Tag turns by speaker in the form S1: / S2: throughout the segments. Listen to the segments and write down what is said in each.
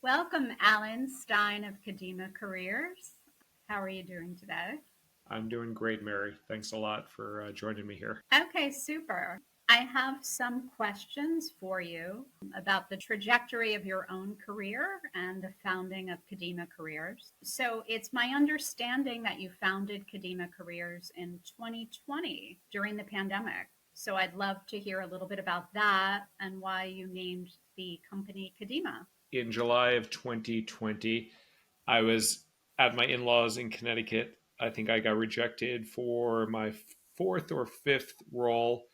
S1: Welcome, Alan Stein of Kadima Careers. How are you doing today?
S2: I'm doing great, Mary. Thanks a lot for joining me here.
S1: Okay, super. I have some questions for you about the trajectory of your own career and the founding of Kadima Careers. So, it's my understanding that you founded Kadima Careers in 2020 during the pandemic. So, I'd love to hear a little bit about that and why you named the company Kadima.
S2: In July of 2020, I was at my in laws in Connecticut. I think I got rejected for my fourth or fifth role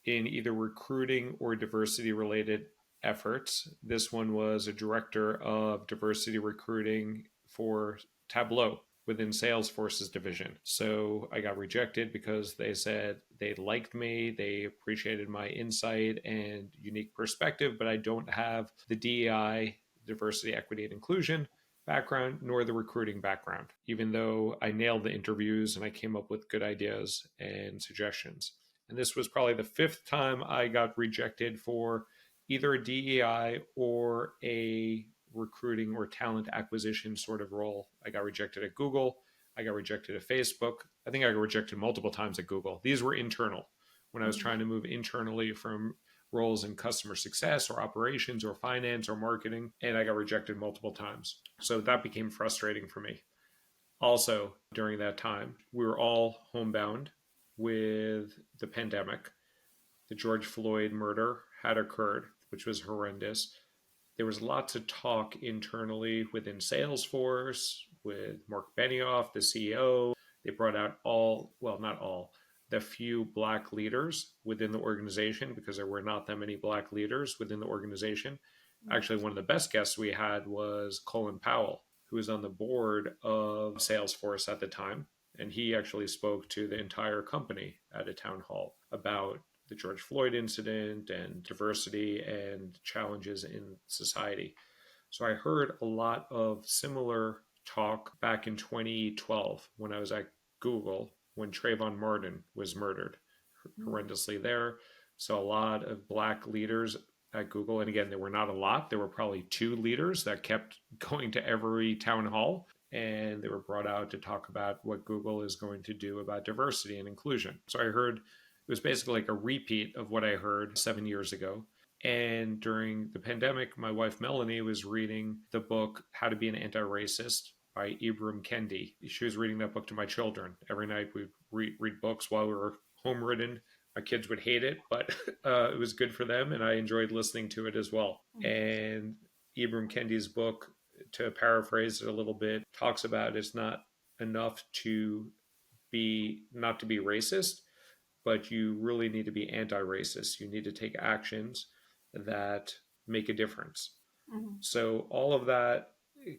S2: in either recruiting or diversity related efforts. This one was a director of diversity recruiting for Tableau within Salesforce's division. So I got rejected because they said they liked me, they appreciated my insight and unique perspective, but I don't have the DEI, diversity, equity, and inclusion background nor the recruiting background, even though I nailed the interviews and I came up with good ideas and suggestions. And this was probably the fifth time I got rejected for either a DEI or a recruiting or talent acquisition sort of role. I got rejected at Google. I got rejected at Facebook. I think I got rejected multiple times at Google. These were internal when I was trying to move internally from roles in customer success or operations or finance or marketing, and I got rejected multiple times. So that became frustrating for me. Also, during that time, we were all homebound with the pandemic. The George Floyd murder had occurred, which was horrendous. There was lots of talk internally within Salesforce with Mark Benioff, the CEO. They brought out not all, the few Black leaders within the organization because there were not that many Black leaders within the organization. Actually, one of the best guests we had was Colin Powell, who was on the board of Salesforce at the time. And he actually spoke to the entire company at a town hall about the George Floyd incident and diversity and challenges in society. So I heard a lot of similar talk back in 2012 when I was at Google, when Trayvon Martin was murdered horrendously there. So a lot of Black leaders at Google, and again, there were not a lot. There were probably two leaders that kept going to every town hall, and they were brought out to talk about what Google is going to do about diversity and inclusion. So I heard it was basically like a repeat of what I heard 7 years ago. And during the pandemic, my wife Melanie was reading the book How to Be an Anti-Racist by Ibram Kendi. She was reading that book to my children. Every night we'd read books while we were home ridden. My kids would hate it, but it was good for them, and I enjoyed listening to it as well. And Ibram Kendi's book, to paraphrase it a little bit, talks about it's not enough to be not to be racist, but you really need to be anti-racist. You need to take actions that make a difference.
S1: Mm-hmm.
S2: So all of that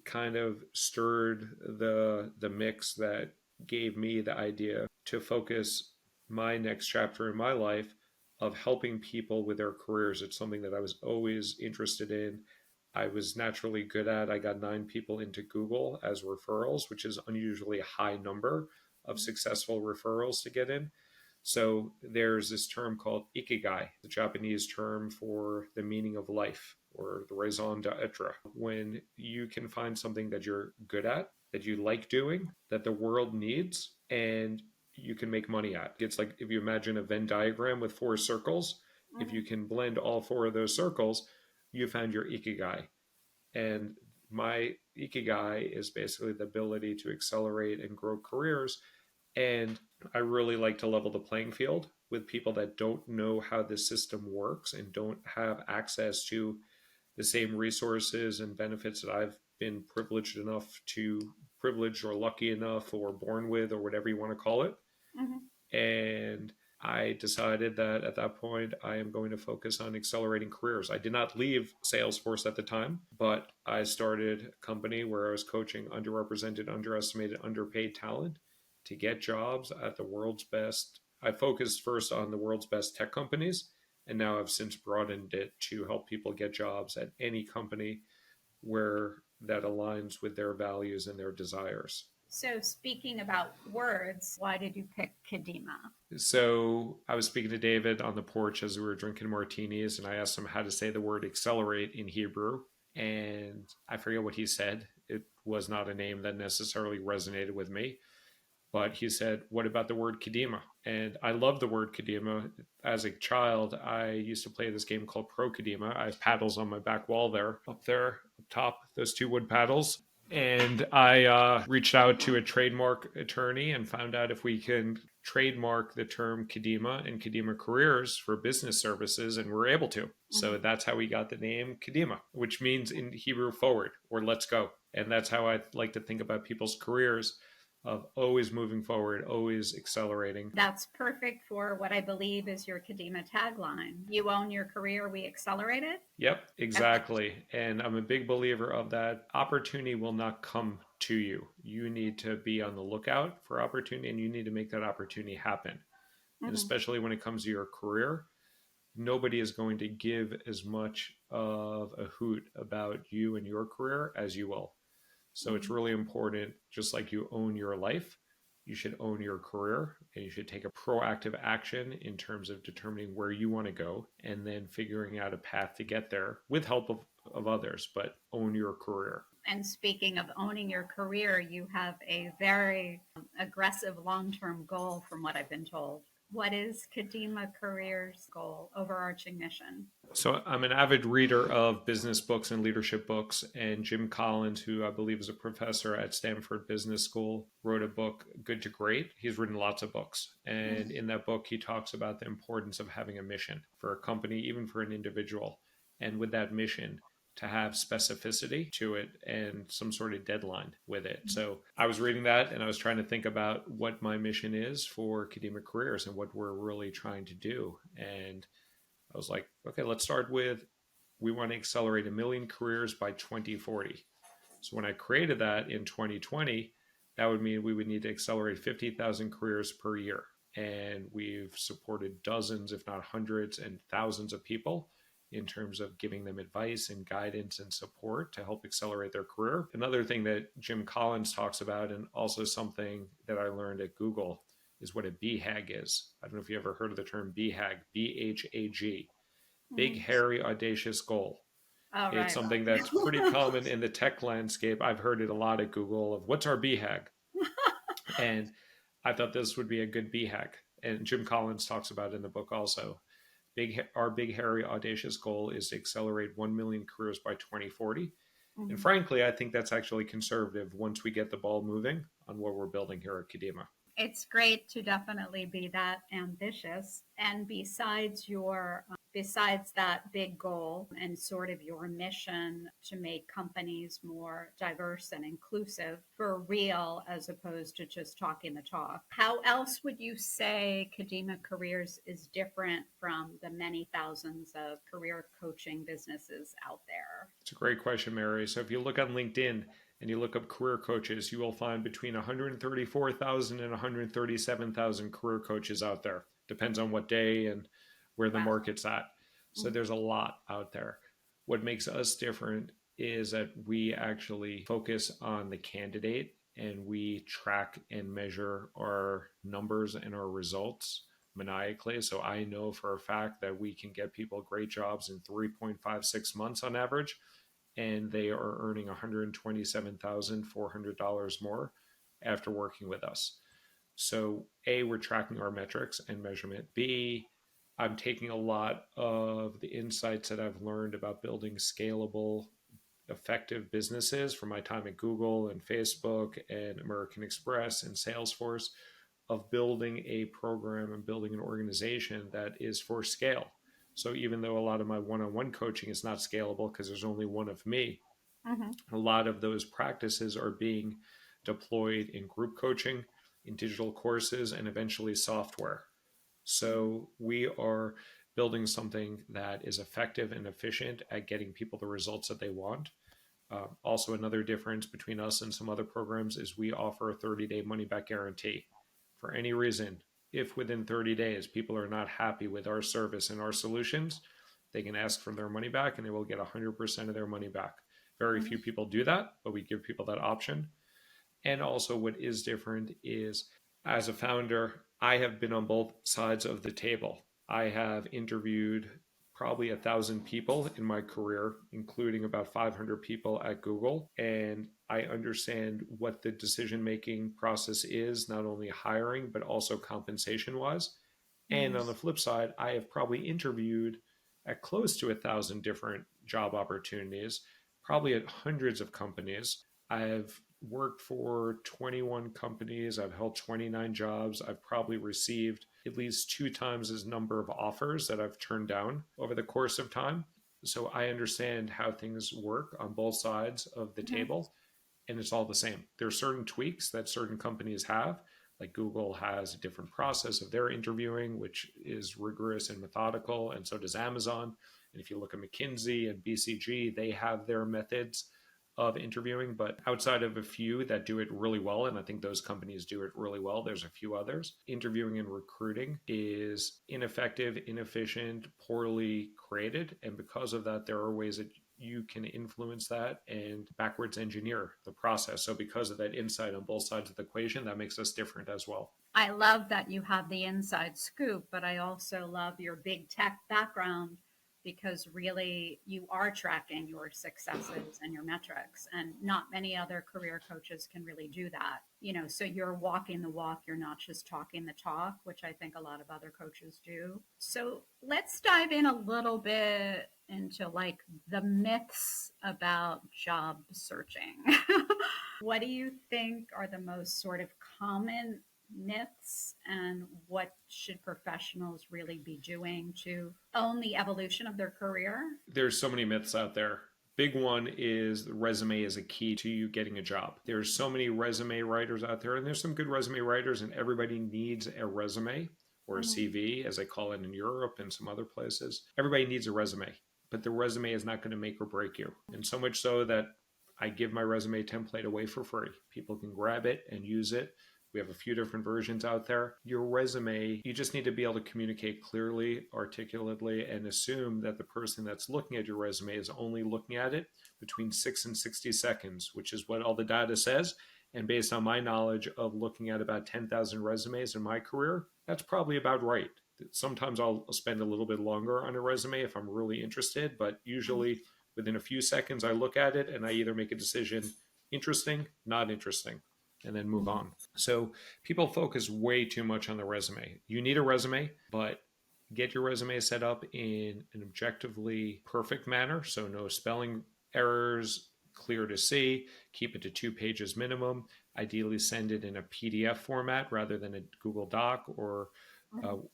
S2: kind of stirred the mix that gave me the idea to focus my next chapter in my life of helping people with their careers. It's something that I was always interested in. I was naturally good at. I got 9 people into Google as referrals, which is unusually a high number of successful referrals to get in. So there's this term called ikigai, the Japanese term for the meaning of life or the raison d'etre. When you can find something that you're good at, that you like doing, that the world needs, and you can make money at. It's like if you imagine a Venn diagram with 4 circles, if you can blend all 4 of those circles, you found your ikigai. And my ikigai is basically the ability to accelerate and grow careers. And I really like to level the playing field with people that don't know how the system works and don't have access to the same resources and benefits that I've been privileged or lucky enough or born with or whatever you want to call it. Mm-hmm. And I decided that at that point, I am going to focus on accelerating careers. I did not leave Salesforce at the time, but I started a company where I was coaching underrepresented, underestimated, underpaid talent to get jobs at the world's best. I focused first on the world's best tech companies, and now I've since broadened it to help people get jobs at any company where that aligns with their values and their desires.
S1: So, speaking about words, why did you pick Kadima?
S2: So, I was speaking to David on the porch as we were drinking martinis, and I asked him how to say the word accelerate in Hebrew. And I forget what he said. It was not a name that necessarily resonated with me. But he said, "What about the word Kadima?" And I love the word Kadima. As a child, I used to play this game called Pro Kadima. I have paddles on my back wall there, up top, those two wood paddles. And I reached out to a trademark attorney and found out if we can trademark the term Kadima and Kadima Careers for business services, and we're able to. So that's how we got the name Kadima, which means in Hebrew forward or let's go. And that's how I like to think about people's careers, of always moving forward, always accelerating.
S1: That's perfect for what I believe is your Kadima tagline. You own your career, we accelerate it.
S2: Yep,
S1: Okay.
S2: exactly. And I'm a big believer of that. Opportunity will not come to you. You need to be on the lookout for opportunity, and you need to make that opportunity happen. And
S1: Mm-hmm.
S2: especially when it comes to your career, nobody is going to give as much of a hoot about you and your career as you will. So it's
S1: Mm-hmm.
S2: really important, just like you own your life, you should own your career, and you should take a proactive action in terms of determining where you want to go and then figuring out a path to get there with help of others, but own your career.
S1: And speaking of owning your career, you have a very aggressive long term goal, from what I've been told. What is Kadima Career's goal, overarching mission?
S2: So I'm an avid reader of business books and leadership books, and Jim Collins, who I believe is a professor at Stanford Business School, wrote a book, Good to Great. He's written lots of books, and in that book he talks about the importance of having a mission for a company, even for an individual, and with that mission to have specificity to it and some sort of deadline with it. So I was reading that and I was trying to think about what my mission is for Kadima Careers and what we're really trying to do. And I was like, okay, let's start with, we want to accelerate 1 million careers by 2040. So when I created that in 2020, that would mean we would need to accelerate 50,000 careers per year. And we've supported dozens, if not hundreds and thousands of people in terms of giving them advice and guidance and support to help accelerate their career. Another thing that Jim Collins talks about, and also something that I learned at Google, is what a BHAG is. I don't know if you ever heard of the term BHAG, BHAG, big,
S1: Mm-hmm.
S2: hairy, audacious goal.
S1: All
S2: It's
S1: right.
S2: something that's pretty common in the tech landscape. I've heard it a lot at Google of what's our BHAG? And I thought this would be a good BHAG. And Jim Collins talks about it in the book also. Our big, hairy, audacious goal is to accelerate 1 million careers by 2040. And
S1: Mhm.
S2: frankly, I think that's actually conservative once we get the ball moving on what we're building here at Kadima.
S1: It's great to definitely be that ambitious. And besides that big goal and sort of your mission to make companies more diverse and inclusive for real, as opposed to just talking the talk, how else would you say Kadima Careers is different from the many thousands of career coaching businesses out there?
S2: It's a great question, Mary. So if you look on LinkedIn and you look up career coaches, you will find between 134,000 and 137,000 career coaches out there. Depends on what day and where the
S1: Wow.
S2: market's at. So
S1: Mhm.
S2: there's a lot out there. What makes us different is that we actually focus on the candidate and we track and measure our numbers and our results maniacally. So I know for a fact that we can get people great jobs in 3.56 months on average, and they are earning $127,400 more after working with us. So, A, we're tracking our metrics and measurement. B, I'm taking a lot of the insights that I've learned about building scalable, effective businesses from my time at Google and Facebook and American Express and Salesforce, of building a program and building an organization that is for scale. So even though a lot of my one-on-one coaching is not scalable because there's only one of me,
S1: Mhm.
S2: a lot of those practices are being deployed in group coaching, in digital courses, and eventually software. So we are building something that is effective and efficient at getting people the results that they want. Also, another difference between us and some other programs is we offer a 30-day money back guarantee. For any reason, if within 30 days people are not happy with our service and our solutions, they can ask for their money back and they will get 100% of their money back. Very
S1: Mhm.
S2: few people do that, but we give people that option. And also, what is different is, as a founder, I have been on both sides of the table. I have interviewed probably 1,000 people in my career, including about 500 people at Google. And I understand what the decision making process is, not only hiring, but also compensation wise. And on the flip side, I have probably interviewed at close to 1,000 different job opportunities, probably at hundreds of companies. I've worked for 21 companies. I've held 29 jobs. I've probably received at least 2 times as number of offers that I've turned down over the course of time. So I understand how things work on both sides of the
S1: Mm-hmm.
S2: table, and it's all the same. There are certain tweaks that certain companies have. Like Google has a different process of their interviewing, which is rigorous and methodical, and so does Amazon. And if you look at McKinsey and BCG, they have their methods of interviewing. But outside of a few that do it really well, and I think those companies do it really well, there's a few others. Interviewing and recruiting is ineffective, inefficient, poorly created. And because of that, there are ways that you can influence that and backwards engineer the process. So because of that insight on both sides of the equation, that makes us different as well.
S1: I love that you have the inside scoop, but I also love your big tech background because really you are tracking your successes and your metrics, and not many other career coaches can really do that. So you're walking the walk, you're not just talking the talk, which I think a lot of other coaches do. So let's dive in a little bit into like the myths about job searching. What do you think are the most sort of common myths, and what should professionals really be doing to own the evolution of their career?
S2: There's so many myths out there. Big one is the resume is a key to you getting a job. There's so many resume writers out there, and there's some good resume writers, and everybody needs a resume or a
S1: Mm-hmm.
S2: CV, as they call it in Europe and some other places. Everybody needs a resume, but the resume is not going to make or break you. And so much so that I give my resume template away for free. People can grab it and use it. We have a few different versions out there. Your resume, you just need to be able to communicate clearly, articulately, and assume that the person that's looking at your resume is only looking at it between 6 and 60 seconds, which is what all the data says. And based on my knowledge of looking at about 10,000 resumes in my career, that's probably about right. Sometimes I'll spend a little bit longer on a resume if I'm really interested, but usually within a few seconds, I look at it and I either make a decision interesting, not interesting, and then move on. So people focus way too much on the resume. You need a resume, but get your resume set up in an objectively perfect manner. So no spelling errors, clear to see, keep it to 2 pages minimum. Ideally send it in a PDF format rather than a Google Doc or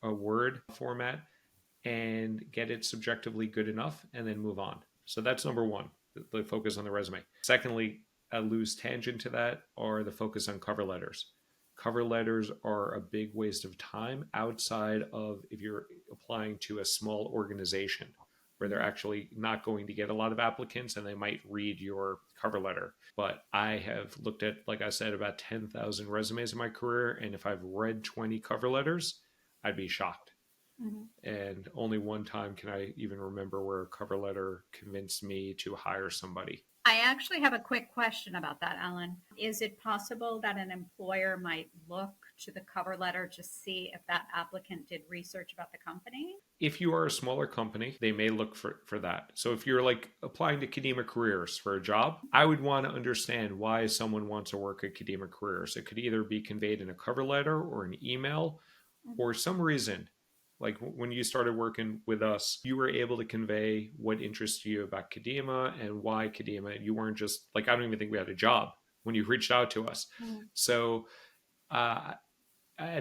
S2: a Word format, and get it subjectively good enough and then move on. So that's number one, the focus on the resume. Secondly, a loose tangent to that are the focus on cover letters. Cover letters are a big waste of time outside of if you're applying to a small organization where they're actually not going to get a lot of applicants and they might read your cover letter. But I have looked at, like I said, about 10,000 resumes in my career. And if I've read 20 cover letters, I'd be shocked.
S1: Mm-hmm.
S2: And only one time can I even remember where a cover letter convinced me to hire somebody.
S1: I actually have a quick question about that, Alan. Is it possible that an employer might look to the cover letter to see if that applicant did research about the company?
S2: If you are a smaller company, they may look for that. So if you're like applying to Kadima Careers for a job, I would want to understand why someone wants to work at Kadima Careers. It could either be conveyed in a cover letter or an email or some reason. Like when you started working with us, you were able to convey what interests you about Kadima and why Kadima. You weren't just like, I don't even think we had a job when you reached out to us.
S1: Mm-hmm.
S2: So I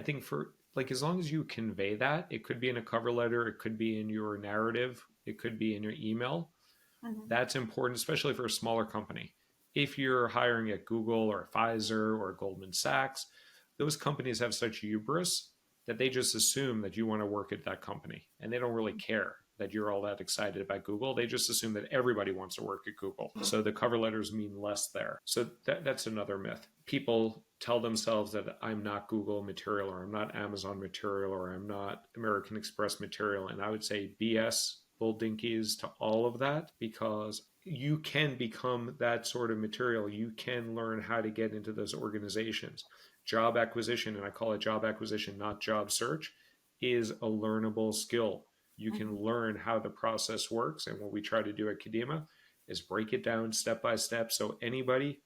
S2: think for like, as long as you convey that, it could be in a cover letter, it could be in your narrative, it could be in your email.
S1: Mm-hmm.
S2: That's important, especially for a smaller company. If you're hiring at Google or Pfizer or Goldman Sachs, those companies have such hubris that they just assume that you want to work at that company, and they don't really care that you're all that excited about Google. They just assume that everybody wants to work at Google. So the cover letters mean less there. So that's another myth. People tell themselves that I'm not Google material, or I'm not Amazon material, or I'm not American Express material. And I would say BS, bull dinkies to all of that, because you can become that sort of material. You can learn how to get into those organizations. Job acquisition, and I call it job acquisition, not job search, is a learnable skill. You can
S1: Mhm.
S2: learn how the process works. And what we try to do at Kadima is break it down step by step so anybody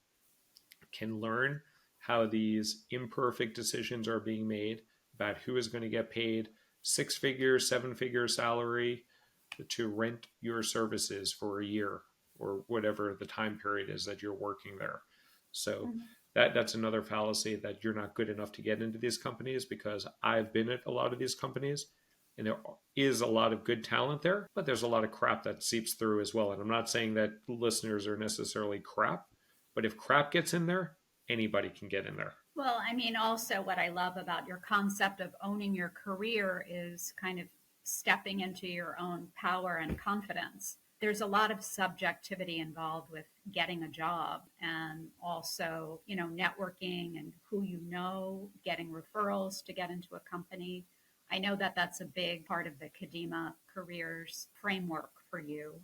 S2: can learn how these imperfect decisions are being made about who is going to get paid six-figure, seven-figure salary to rent your services for a year or whatever the time period is that you're working there. So
S1: Mhm.
S2: that's another fallacy, that you're not good enough to get into these companies, because I've been at a lot of these companies and there is a lot of good talent there, but there's a lot of crap that seeps through as well. And I'm not saying that listeners are necessarily crap, but if crap gets in there, anybody can get in there.
S1: Well, I mean, also what I love about your concept of owning your career is kind of stepping into your own power and confidence. There's a lot of subjectivity involved with getting a job, and also, networking and who you know, getting referrals to get into a company. I know that that's a big part of the Kadima careers framework for you.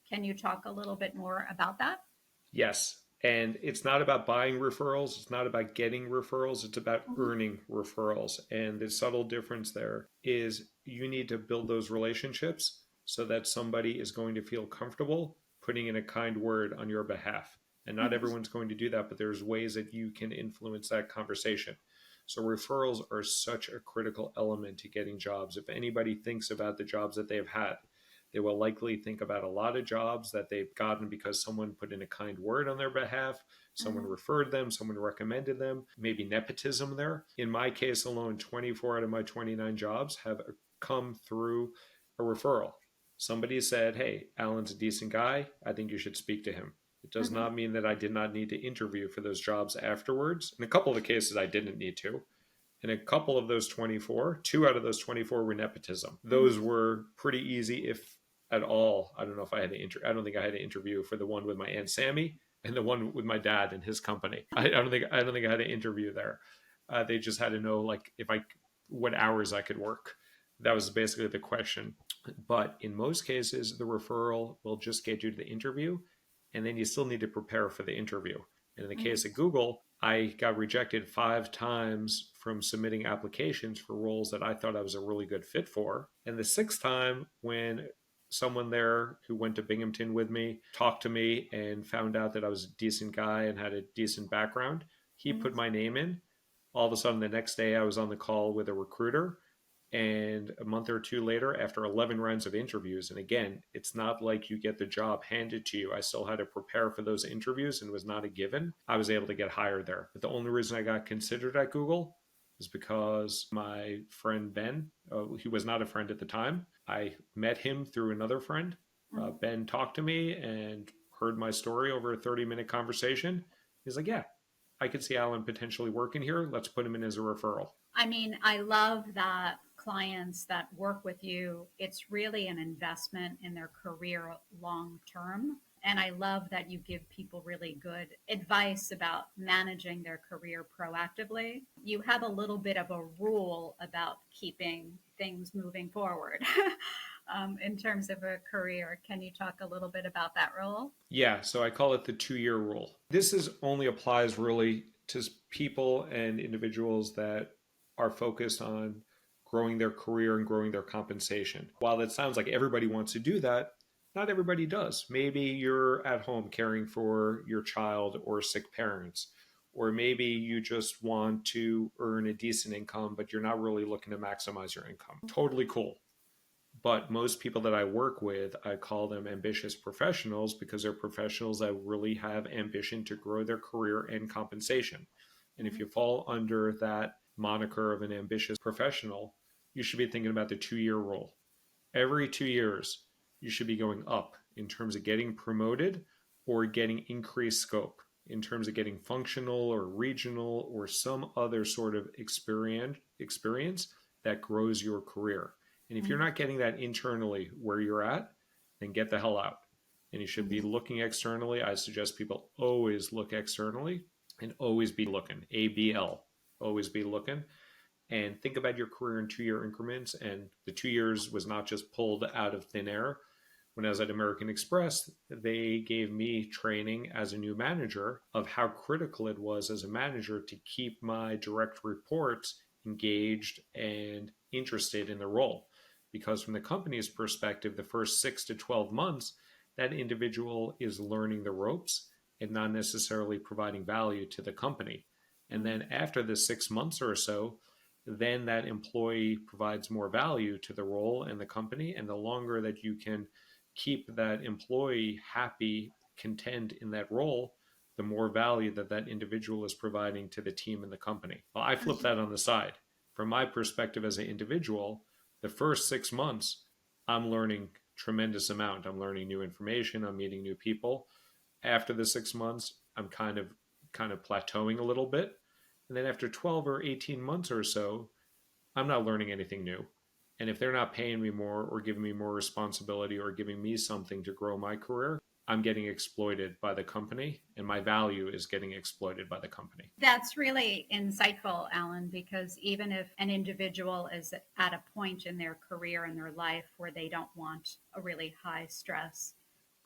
S1: Can you talk a little bit more about that?
S2: Yes. And it's not about buying referrals. It's not about getting referrals. It's about
S1: Mhm.
S2: earning referrals. And the subtle difference there is you need to build those relationships so that somebody is going to feel comfortable putting in a kind word on your behalf. And not
S1: Mhm.
S2: everyone's going to do that, but there's ways that you can influence that conversation. So referrals are such a critical element to getting jobs. If anybody thinks about the jobs that they've had, they will likely think about a lot of jobs that they've gotten because someone put in a kind word on their behalf, someone
S1: Mhm.
S2: referred them, someone recommended them, maybe nepotism there. In my case alone, 24 out of my 29 jobs have come through a referral. Somebody said, "Hey, Alan's a decent guy. I think you should speak to him." It does
S1: Mhm.
S2: not mean that I did not need to interview for those jobs afterwards. In a couple of the cases, I didn't need to. In a couple of those 24, two out of those 24 were nepotism. Those
S1: Mhm.
S2: were pretty easy, if at all. I don't know if I had to I don't think I had to interview for the one with my Aunt Sammy and the one with my dad and his company. I don't think I had to interview there. They just had to know, like, if I what hours I could work. That was basically the question. But in most cases, the referral will just get you to the interview, and then you still need to prepare for the interview. And in the case
S1: Mhm.
S2: of Google, I got rejected 5 times from submitting applications for roles that I thought I was a really good fit for. And the sixth time, when someone there who went to Binghamton with me talked to me and found out that I was a decent guy and had a decent background, he
S1: Mhm.
S2: put my name in. All of a sudden, the next day, I was on the call with a recruiter. And a month or two later, after 11 rounds of interviews, and again, it's not like you get the job handed to you. I still had to prepare for those interviews and it was not a given. I was able to get hired there. But the only reason I got considered at Google is because my friend Ben, he was not a friend at the time. I met him through another friend.
S1: Mhm.
S2: Ben talked to me and heard my story over a 30-minute conversation. He's like, "Yeah, I could see Alan potentially working here. Let's put him in as a referral."
S1: I mean, I love that clients that work with you, it's really an investment in their career long term. And I love that you give people really good advice about managing their career proactively. You have a little bit of a rule about keeping things moving forward in terms of a career. Can you talk a little bit about that rule?
S2: Yeah, so I call it the 2 year rule. This is only applies really to people and individuals that are focused on growing their career and growing their compensation. While it sounds like everybody wants to do that, not everybody does. Maybe you're at home caring for your child or sick parents, or maybe you just want to earn a decent income, but you're not really looking to maximize your income. Totally cool. But most people that I work with, I call them ambitious professionals because they're professionals that really have ambition to grow their career and compensation. And if
S1: Mhm.
S2: you fall under that moniker of an ambitious professional, you should be thinking about the 2 year rule. Every 2 years, you should be going up in terms of getting promoted or getting increased scope, in terms of getting functional or regional or some other sort of experience that grows your career. And if you're
S1: Mhm.
S2: not getting that internally where you're at, then get the hell out. And you should be
S1: Mhm.
S2: looking externally. I suggest people always look externally and always be looking. ABL, always be looking, and think about your career in 2 year increments. And the 2 years was not just pulled out of thin air. When I was at American Express, they gave me training as a new manager of how critical it was as a manager to keep my direct reports engaged and interested in the role. because from the company's perspective, the first 6 to 12 months, that individual is learning the ropes and not necessarily providing value to the company. And
S1: Mm.
S2: then after the 6 months or so, then that employee provides more value to the role and the company. And the longer that you can keep that employee happy, content in that role, the more value that that individual is providing to the team and the company. Well, I flip that on the side. From my perspective as an individual, the first 6 months, I'm learning tremendous amount. I'm learning new information. I'm meeting new people. After the 6 months, I'm kind of plateauing a little bit. And then after 12 or 18 months or so, I'm not learning anything new. And if they're not paying me more or giving me more responsibility or giving me something to grow my career, I'm getting exploited by the company and my value is getting exploited by the company.
S1: That's really insightful, Alan, because even if an individual is at a point in their career and their life where they don't want a really high stress,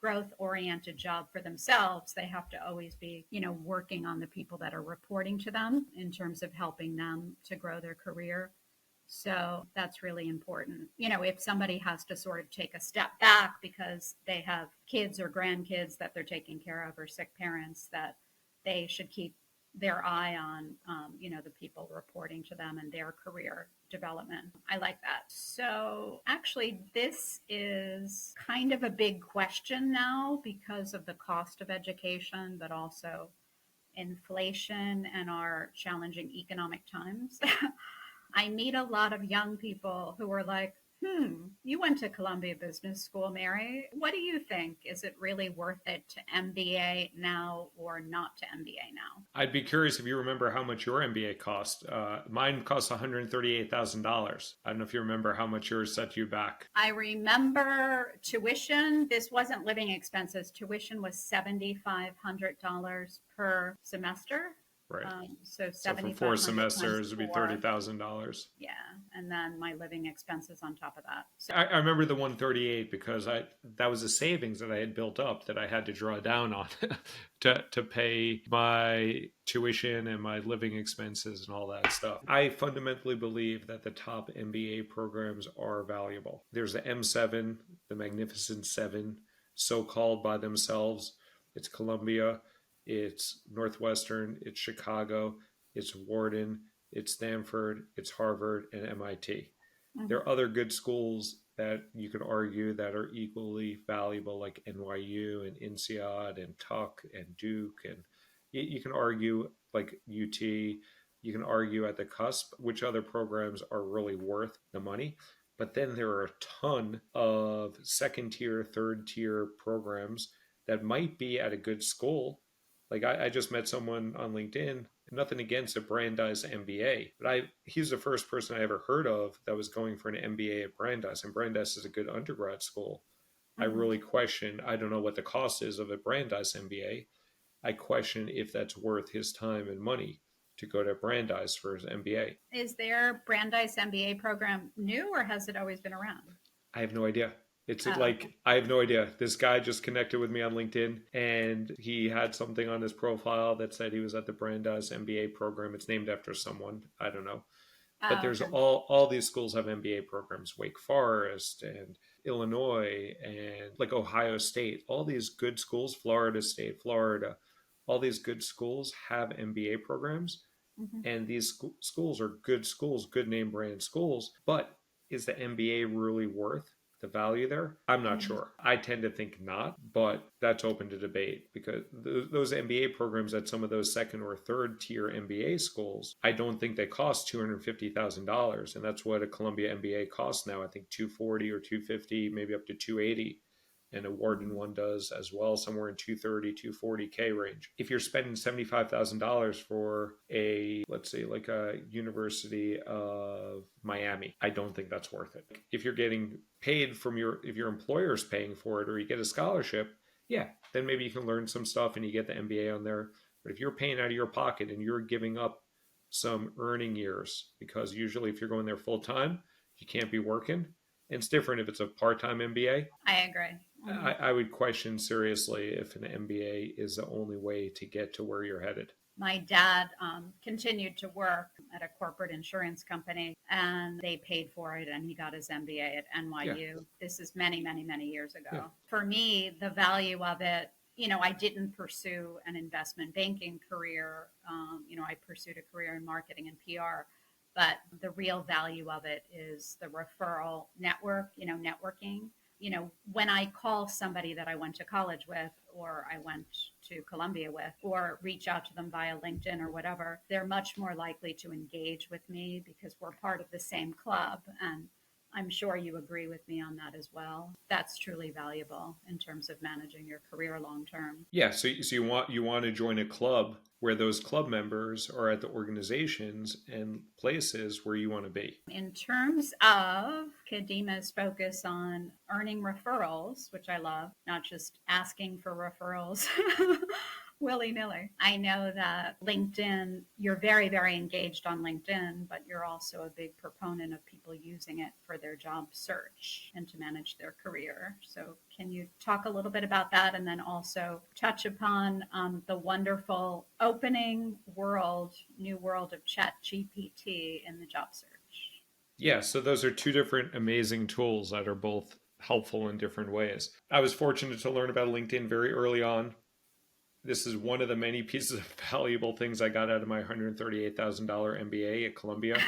S1: growth oriented job for themselves, they have to always be, working on the people that are reporting to them in terms of helping them to grow their career. So that's really important. If somebody has to sort of take a step back because they have kids or grandkids that they're taking care of or sick parents, that they should keep their eye on, the people reporting to them and their career development. I like that. So actually, this is kind of a big question now because of the cost of education, but also inflation and our challenging economic times. I meet a lot of young people who are like, you went to Columbia Business School, Mary. What do you think? Is it really worth it to MBA now or not to MBA now?
S2: I'd be curious if you remember how much your MBA cost. Mine cost $138,000. I don't know if you remember how much yours set you back.
S1: I remember tuition. This wasn't living expenses. Tuition was $7,500 per semester.
S2: Right.
S1: So
S2: So for
S1: 7,500
S2: 4 semesters,
S1: times
S2: it'd be
S1: four.
S2: $30,000.
S1: Yeah, and then my living expenses on top of that. So
S2: I remember the 138 because that was a savings that I had built up that I had to draw down on to pay my tuition and my living expenses and all that stuff. I fundamentally believe that the top MBA programs are valuable. There's the M7, the Magnificent Seven, so called by themselves. It's Columbia, it's Northwestern, it's Chicago, it's Wharton, it's Stanford, it's Harvard, and MIT. There
S1: mhm.
S2: are other good schools that you could argue that are equally valuable, like NYU and INSEAD and Tuck and Duke, and you can argue like UT. You can argue at the cusp which other programs are really worth the money. But then there are a ton of second tier, third tier programs that might be at a good school. Like I just met someone on LinkedIn, nothing against a Brandeis MBA, but he's the first person I ever heard of that was going for an MBA at Brandeis, and Brandeis is a good undergrad school. I
S1: Mhm.
S2: really question, I don't know what the cost is of a Brandeis MBA. I question if that's worth his time and money to go to Brandeis for his MBA.
S1: Is their Brandeis MBA program new or has it always been around?
S2: I have no idea. It's
S1: Oh, okay.
S2: like, I have no idea. This guy just connected with me on LinkedIn and he had something on his profile that said he was at the Brandeis MBA program. It's named after someone. I don't know. But
S1: Oh,
S2: there's
S1: okay.
S2: all these schools have MBA programs, Wake Forest and Illinois and like Ohio State, all these good schools, Florida State, Florida, all these good schools have MBA programs.
S1: Mhm.
S2: And these schools are good schools, good name brand schools. But is the MBA really worth the value there? I'm not
S1: Mhm.
S2: sure. I tend to think not, but that's open to debate because those MBA programs at some of those second or third tier MBA schools, I don't think they cost $250,000, and that's what a Columbia MBA costs now. I think 240 or 250, maybe up to 280, and a Wharton
S1: Mhm.
S2: one does as well, somewhere in 230, 240K range. If you're spending $75,000 for a, let's say, like a University of Miami, I don't think that's worth it. If you're getting paid from if your employer's paying for it or you get a scholarship, yeah, then maybe you can learn some stuff and you get the MBA on there. But if you're paying out of your pocket and you're giving up some earning years, because usually if you're going there full time, you can't be working. And it's different if it's a part time MBA.
S1: I agree. Mhm.
S2: I would question seriously if an MBA is the only way to get to where you're headed.
S1: My dad continued to work at a corporate insurance company and they paid for it and he got his MBA at
S2: Yeah.
S1: NYU. This is many, many, many years
S2: Yeah.
S1: ago. For me, the value of it, I didn't pursue an investment banking career. I pursued a career in marketing and PR. But the real value of it is the referral network, networking. When I call somebody that I went to college with, or I went to Columbia with, or reach out to them via LinkedIn or whatever, they're much more likely to engage with me because we're part of the same club. And I'm sure you agree with me on that as well. That's truly valuable in terms of managing your career long term.
S2: Yeah, so you want to join a club where those club members are at the organizations and places where you want to be.
S1: In terms of Kadima's focus on earning referrals, which I love, not just asking for referrals willy nilly. I know that LinkedIn, you're very, very engaged on LinkedIn, but you're also a big proponent of people using it for their job search and to manage their career. So, can you talk a little bit about that and then also touch upon the wonderful opening world, new world of Chat GPT in the job search?
S2: Yeah, so those are two different amazing tools that are both helpful in different ways. I was fortunate to learn about LinkedIn very early on. This is one of the many pieces of valuable things I got out of my $138,000 MBA at Columbia.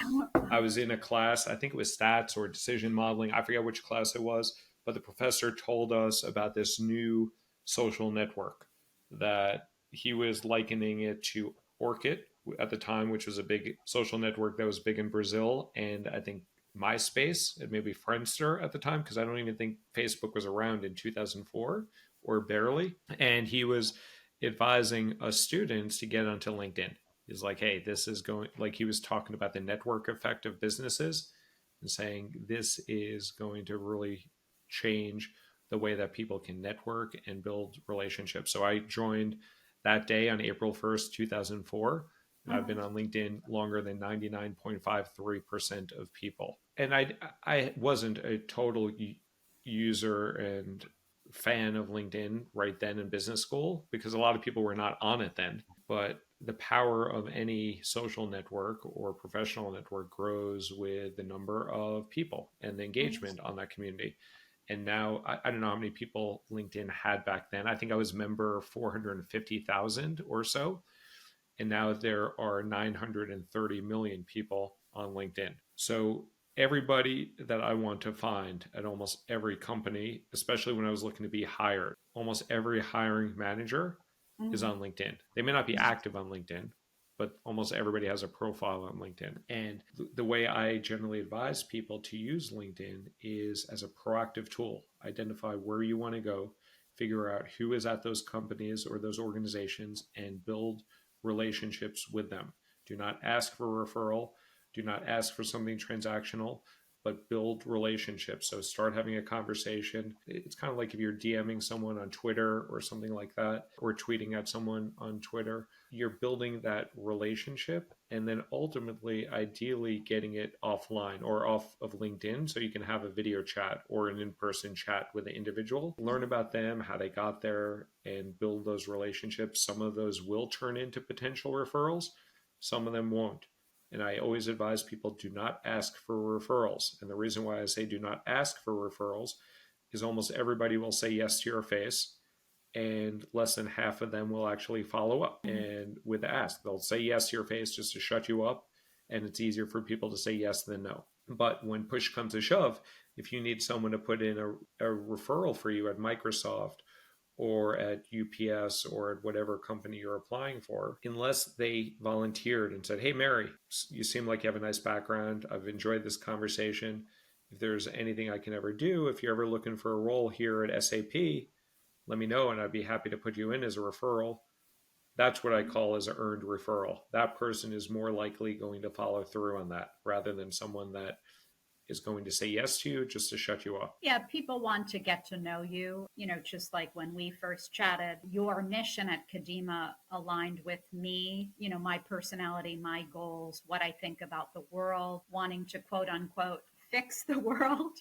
S2: I was in a class, I think it was stats or decision modeling. I forget which class it was, but the professor told us about this new social network that he was likening it to Orkut at the time, which was a big social network that was big in Brazil. And I think MySpace and maybe Friendster at the time, because I don't even think Facebook was around in 2004 or barely. And he was advising us students to get onto LinkedIn. He's like, hey, this is going, like he was talking about the network effect of businesses and saying this is going to really change the way that people can network and build relationships. So I joined that day on April 1st, 2004. And I've been on LinkedIn longer than 99.53% of people. And I wasn't a total user and fan of LinkedIn right then in business school because a lot of people were not on it then. But the power of any social network or professional network grows with the number of people and the engagement on that community. And now I don't know how many people LinkedIn had back then. I think I was member 450,000 or so. And now there are 930 million people on LinkedIn. So everybody that I want to find at almost every company, especially when I was looking to be hired, almost every hiring manager is
S1: Mm-hmm.
S2: on LinkedIn. They may not be active on LinkedIn, but almost everybody has a profile on LinkedIn. And the way I generally advise people to use LinkedIn is as a proactive tool. Identify where you want to go, figure out who is at those companies or those organizations, and build relationships with them. Do not ask for a referral. Do not ask for something transactional, but build relationships. So start having a conversation. It's kind of like if you're DMing someone on Twitter or something like that, or tweeting at someone on Twitter, you're building that relationship and then ultimately, ideally, getting it offline or off of LinkedIn so you can have a video chat or an in person chat with the individual. Learn about them, how they got there, and build those relationships. Some of those will turn into potential referrals, some of them won't. And I always advise people do not ask for referrals. And the reason why I say do not ask for referrals is almost everybody will say yes to your face, and less than half of them will actually follow up. And with the ask, they'll say yes to your face just to shut you up. And it's easier for people to say yes than no. But when push comes to shove, if you need someone to put in a referral for you at Microsoft or at UPS or at whatever company you're applying for, unless they volunteered and said, hey, Mary, you seem like you have a nice background. I've enjoyed this conversation. If there's anything I can ever do, if you're ever looking for a role here at SAP, let me know and I'd be happy to put you in as a referral. That's what I call as an earned referral. That person is more likely going to follow through on that rather than someone that is going to say yes to you just to shut you up.
S1: Yeah, people want to get to know you, just like when we first chatted, your mission at Kadima aligned with me, my personality, my goals, what I think about the world, wanting to quote unquote fix the world.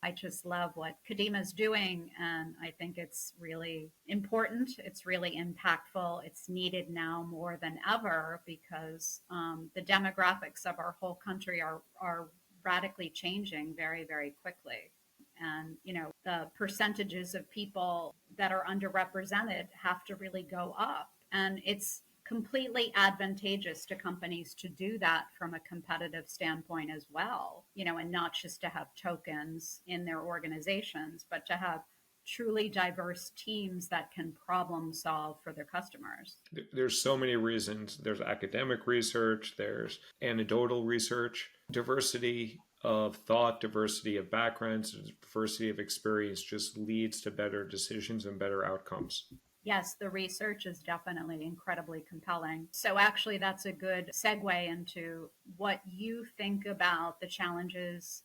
S1: I just love what Kadima is doing, and I think it's really important. It's really impactful. It's needed now more than ever because the demographics of our whole country are radically changing very, very quickly. And, the percentages of people that are underrepresented have to really go up. And it's completely advantageous to companies to do that from a competitive standpoint as well, and not just to have tokens in their organizations, but to have truly diverse teams that can problem solve for their customers.
S2: There's so many reasons. There's academic research, there's anecdotal research, diversity of thought, diversity of backgrounds, diversity of experience just leads to better decisions and better outcomes.
S1: Yes, the research is definitely incredibly compelling. So, actually, that's a good segue into what you think about the challenges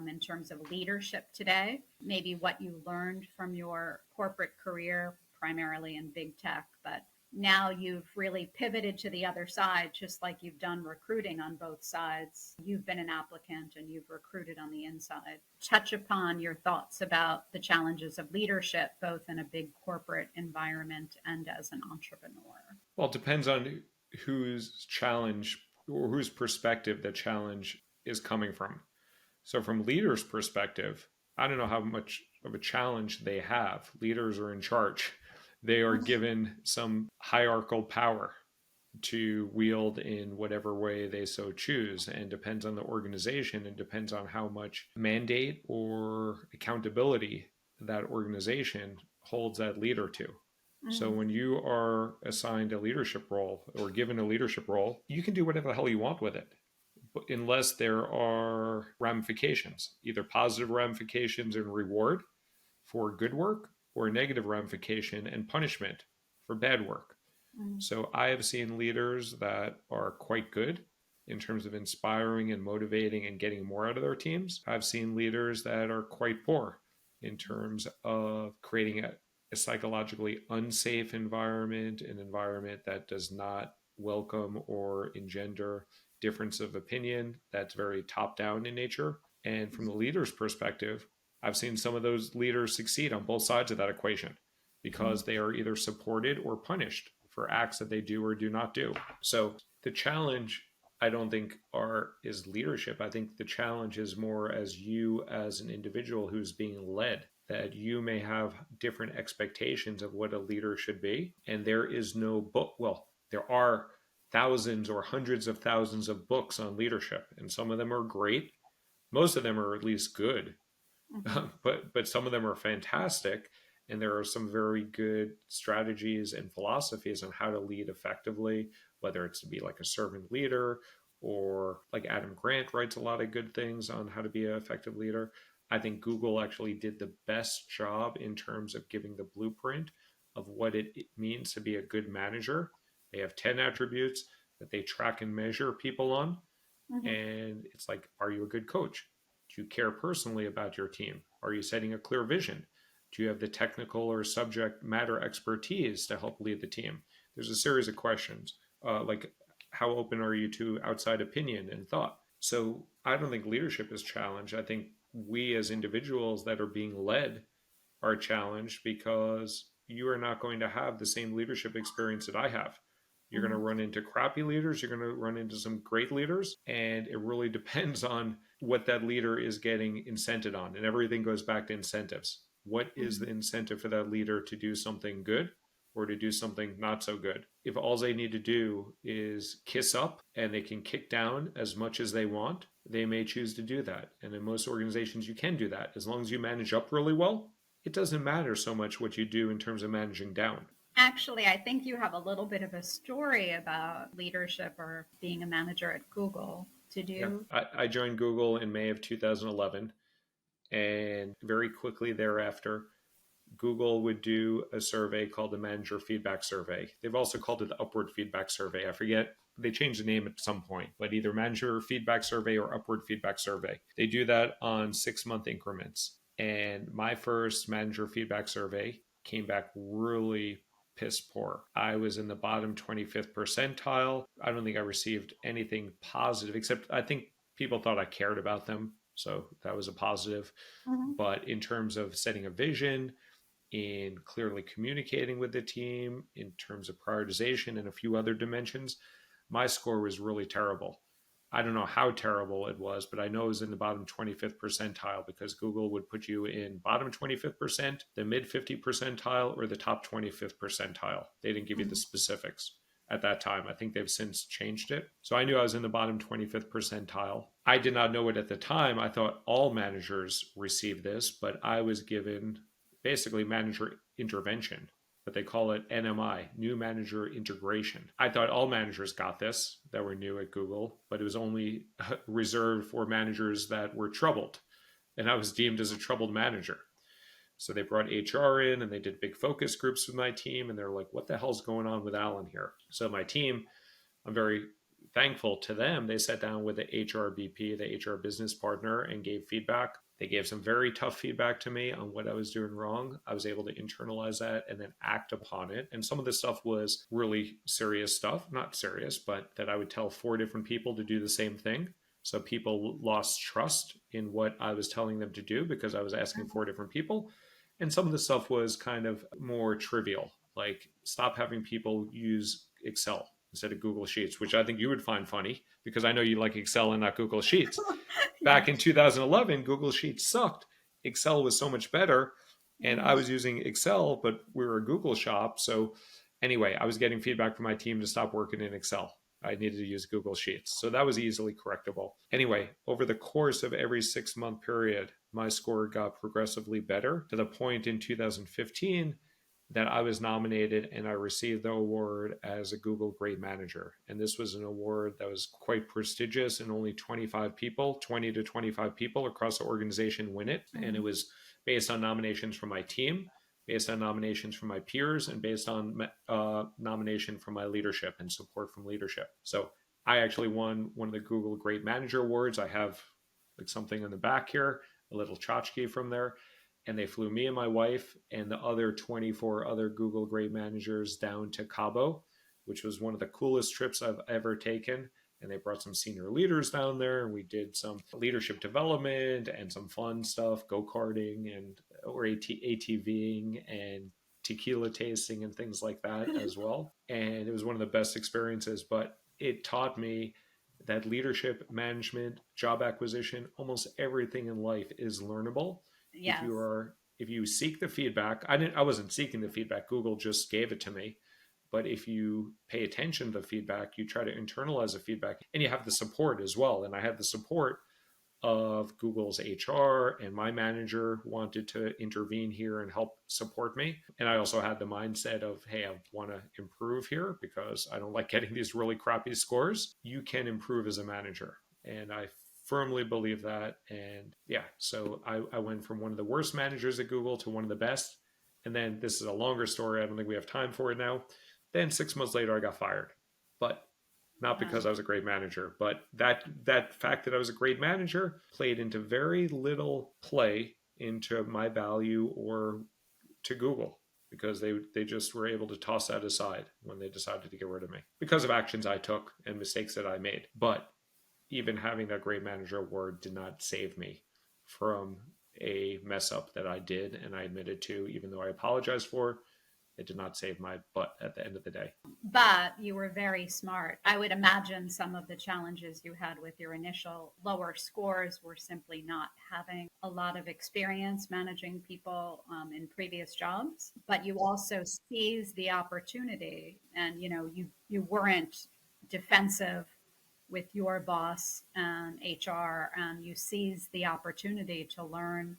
S1: in terms of leadership today, maybe what you learned from your corporate career, primarily in big tech, but now you've really pivoted to the other side, just like you've done recruiting on both sides. You've been an applicant and you've recruited on the inside. Touch upon your thoughts about the challenges of leadership, both in a big corporate environment and as an entrepreneur.
S2: Well, it depends on whose challenge or whose perspective the challenge is coming from. So, from leaders' perspective, I don't know how much of a challenge they have. Leaders are in charge. They are given some hierarchical power to wield in whatever way they so choose, and depends on the organization and depends on how much mandate or accountability that organization holds that leader to. So
S1: Mm-hmm.
S2: when you are assigned a leadership role or given a leadership role, you can do whatever the hell you want with it, unless there are ramifications, either positive ramifications and reward for good work or negative ramification and punishment for bad work.
S1: Mm-hmm.
S2: So I have seen leaders that are quite good in terms of inspiring and motivating and getting more out of their teams. I've seen leaders that are quite poor in terms of creating a psychologically unsafe environment, an environment that does not welcome or engender difference of opinion, that's very top down in nature. And from the leader's perspective, I've seen some of those leaders succeed on both sides of that equation because they are either supported or punished for acts that they do or do not do. So the challenge, I don't think is leadership. I think the challenge is more as you as an individual who's being led, that you may have different expectations of what a leader should be. And there is no book. Well, there are thousands or hundreds of thousands of books on leadership, and some of them are great. Most of them are at least good,
S1: Mm-hmm.
S2: but some of them are fantastic, and there are some very good strategies and philosophies on how to lead effectively, whether it's to be like a servant leader, or like Adam Grant writes a lot of good things on how to be an effective leader. I think Google actually did the best job in terms of giving the blueprint of what it means to be a good manager. They have 10 attributes that they track and measure people on.
S1: Mm-hmm.
S2: And it's like, are you a good coach? Do you care personally about your team? Are you setting a clear vision? Do you have the technical or subject matter expertise to help lead the team? There's a series of questions, like how open are you to outside opinion and thought? So I don't think leadership is challenged. I think we as individuals that are being led are challenged because you are not going to have the same leadership experience that I have. You're going to
S1: Mm-hmm.
S2: run into crappy leaders. You're going to run into some great leaders. And it really depends on what that leader is getting incented on. And everything goes back to incentives. What is
S1: Mm-hmm.
S2: the incentive for that leader to do something good or to do something not so good? If all they need to do is kiss up and they can kick down as much as they want, they may choose to do that. And in most organizations, you can do that. As long as you manage up really well, it doesn't matter so much what you do in terms of managing down.
S1: Actually, I think you have a little bit of a story about leadership or being a manager at Google. Did
S2: Yeah,
S1: you?
S2: I joined Google in May of 2011, and very quickly thereafter, Google would do a survey called the Manager Feedback Survey. They've also called it the Upward Feedback Survey. I forget, they changed the name at some point, but either Manager Feedback Survey or Upward Feedback Survey. They do that on 6-month increments. And my first Manager Feedback Survey came back really piss poor. I was in the bottom 25th percentile. I don't think I received anything positive, except I think people thought I cared about them. So that was a positive.
S1: Mhm.
S2: But in terms of setting a vision, in clearly communicating with the team, in terms of prioritization and a few other dimensions, my score was really terrible. I don't know how terrible it was, but I know it was in the bottom 25th percentile because Google would put you in bottom 25th percent, the mid 50 percentile, or the top 25th percentile. They didn't give you the
S1: Mhm.
S2: specifics at that time. I think they've since changed it. So I knew I was in the bottom 25th percentile. I did not know it at the time. I thought all managers received this, but I was given basically manager intervention, but they call it NMI, new manager integration. I thought all managers got this that were new at Google, but it was only reserved for managers that were troubled. And I was deemed as a troubled manager. So they brought HR in and they did big focus groups with my team. And they're like, what the hell's going on with Alan here? So my team, I'm very thankful to them. They sat down with the HR VP, the HR business partner, and gave feedback. They gave some very tough feedback to me on what I was doing wrong. I was able to internalize that and then act upon it. And some of this stuff was really serious stuff, not serious, but that I would tell four different people to do the same thing. So people lost trust in what I was telling them to do because I was asking four different people. And some of the stuff was kind of more trivial, like stop having people use Excel instead of Google Sheets, which I think you would find funny because I know you like Excel and not Google Sheets. Back in
S1: Yes.
S2: 2011, Google Sheets sucked. Excel was so much better. And I
S1: Mhm.
S2: was using Excel, but we were a Google shop. So, anyway, I was getting feedback from my team to stop working in Excel. I needed to use Google Sheets. So that was easily correctable. Anyway, over the course of every 6 month period, my score got progressively better to the point in 2015 that I was nominated and I received the award as a Google Great Manager. And this was an award that was quite prestigious, and only 25 people, 20 to 25 people across the organization win it. And it
S1: Mhm.
S2: was based on nominations from my team, based on nominations from my peers, and based on nomination from my leadership and support from leadership. So I actually won one of the Google Great Manager Awards. I have like something in the back here, a little tchotchke from there, and they flew me and my wife and the other 24 other Google Great Managers down to Cabo, which was one of the coolest trips I've ever taken. And they brought some senior leaders down there, and we did some leadership development and some fun stuff, go karting and or ATVing and tequila tasting and things like that as well. And it was one of the best experiences, but it taught me that leadership, management, job acquisition, almost everything in life is learnable if you
S1: Yes.
S2: are if you seek the feedback. I wasn't seeking the feedback, Google just gave it to me. But if you pay attention to the feedback, you try to internalize the feedback, and you have the support as well. And I had the support of Google's HR, and my manager wanted to intervene here and help support me. And I also had the mindset of, hey, I want to improve here because I don't like getting these really crappy scores. You can improve as a manager. And I firmly believe that. And yeah, so I went from one of the worst managers at Google to one of the best. And then this is a longer story. I don't think we have time for it now. Then 6 months later, I got fired. But not because
S1: Wow.
S2: I was a great manager, but that fact that I was a great manager played into very little play into my value or to Google because they just were able to toss that aside when they decided to get rid of me because of actions I took and mistakes that I made. But even having that great manager award did not save me from a mess up that I did and I admitted to, even though I apologized for. It did not save my butt at the end of the day.
S1: But you were very smart. I would imagine some of the challenges you had with your initial lower scores were simply not having a lot of experience managing people in previous jobs. But you also seized the opportunity, and you weren't defensive with your boss and HR, and you seized the opportunity to learn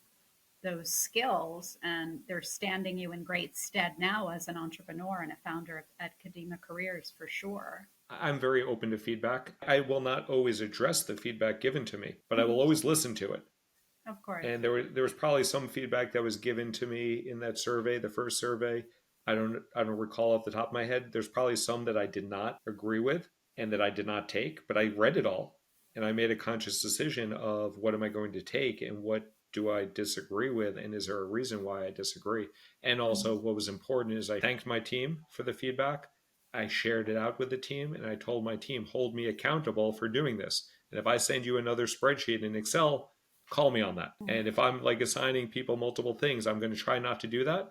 S1: those skills, and they're standing you in great stead now as an entrepreneur and a founder at Kadima Careers for sure.
S2: I'm very open to feedback. I will not always address the feedback given to me, but I will
S1: Mhm.
S2: always listen to it.
S1: Of course.
S2: And there was probably some feedback that was given to me in that survey, the first survey. I don't recall off the top of my head. There's probably some that I did not agree with and that I did not take, but I read it all and I made a conscious decision of what am I going to take and what do I disagree with and is there a reason why I disagree? And also
S1: Mhm.
S2: what was important is I thanked my team for the feedback. I shared it out with the team and I told my team, hold me accountable for doing this. And if I send you another spreadsheet in Excel, call me on that. And if I'm like assigning people multiple things, I'm going to try not to do that.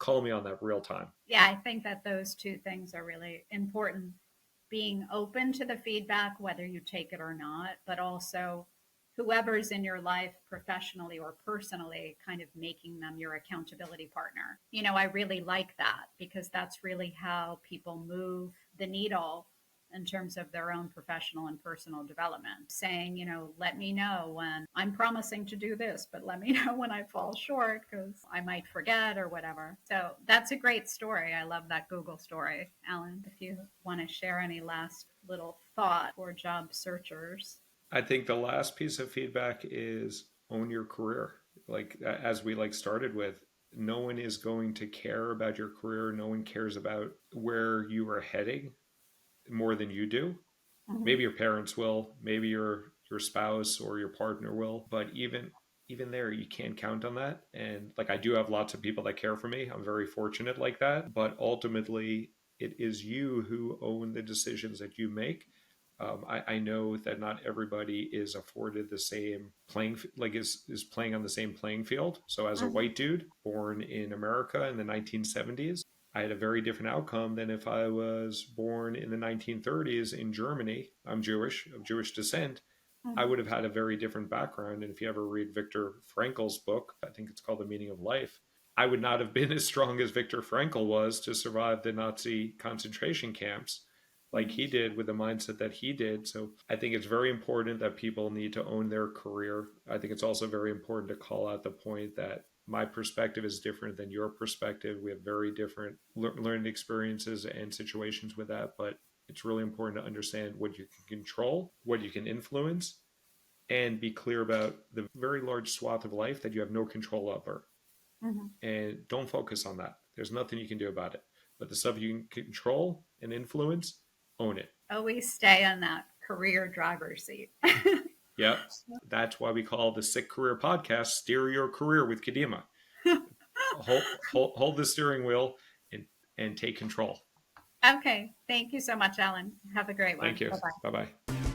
S2: Call me on that real time.
S1: Yeah, I think that those two things are really important. Being open to the feedback, whether you take it or not, but also whoever's in your life professionally or personally, kind of making them your accountability partner. I really like that because that's really how people move the needle in terms of their own professional and personal development. Saying, let me know when I'm promising to do this, but let me know when I fall short because I might forget or whatever. So that's a great story. I love that Google story. Alan, if you want to share any last little thought for job searchers.
S2: I think the last piece of feedback is own your career. Like as we like started with, no one is going to care about your career. No one cares about where you are heading more than you do.
S1: Mm-hmm.
S2: Maybe your parents will, maybe your spouse or your partner will, but even there you can't count on that. And like I do have lots of people that care for me. I'm very fortunate like that, but ultimately it is you who own the decisions that you make. I know that not everybody is afforded the same like is playing on the same playing field. So as a
S1: Mm-hmm.
S2: white dude born in America in the 1970s, I had a very different outcome than if I was born in the 1930s in Germany. I'm Jewish, of Jewish descent. I
S1: Mm-hmm.
S2: would have had a very different background. And if you ever read Viktor Frankl's book, I think it's called The Meaning of Life, I would not have been as strong as Viktor Frankl was to survive the Nazi concentration camps like
S1: Mm-hmm.
S2: he did with the mindset that he did. So I think it's very important that people need to own their career. I think it's also very important to call out the point that my perspective is different than your perspective. We have very different learning experiences and situations with that, but it's really important to understand what you can control, what you can influence, and be clear about the very large swath of life that you have no control over.
S1: Mm-hmm.
S2: And don't focus on that. There's nothing you can do about it. But the stuff you can control and influence, own it.
S1: Always stay in that career driver's seat.
S2: Yep. That's why we call the Sick Career Podcast Steer Your Career with Kadima. Hold the steering wheel and take control.
S1: Okay. Thank you so much, Alan. Have a great
S2: Thank
S1: one.
S2: you.
S1: Bye bye.
S2: Bye bye.